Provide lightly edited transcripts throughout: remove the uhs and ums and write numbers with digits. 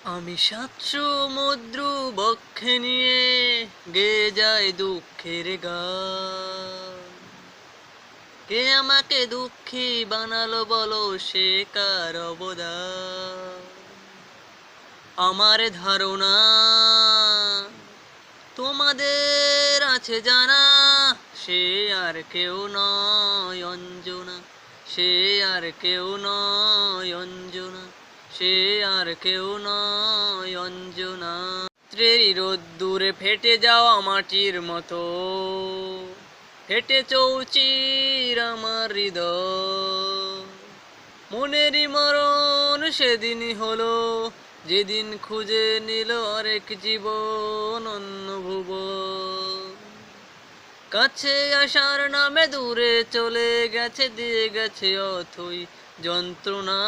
আমি সাত সমুদ্র বক্ষে নিয়ে গেয়ে যায় দুঃখের গান। কে আমাকে দুঃখী বানালো বলো, সে কার অবদান? আমার ধারণা তোমাদের আছে জানা, সে আর কেউ নয় অঞ্জনা, সে আর কেউ নয় অঞ্জনা, সে আর কেউ নয় অঞ্জনা। রাত্রেরই রোদ্দুরে ফেটে যাওয়া মাটির মতো ফেটে চৌচির আমার হৃদয়। মনেরই মরণ সেদিনই হলো, যেদিন খুঁজে নিল আরেক জীবন অন্য ভুবন। কাছে আসার নামে দূরে চলে গেছে, দিয়ে গেছে অথই যন্ত্রণা।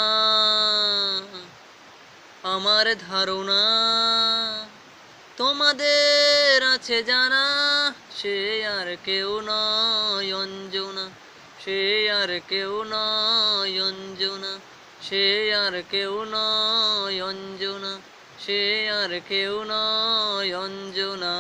আমার ধারণা তোমাদের আছে জানা, সে আর কেউ নয় অঞ্জনা, সে আর কেউ নয় অঞ্জনা, সে আর কেউ নয় অঞ্জনা, সে আর কেউ নয় অঞ্জনা।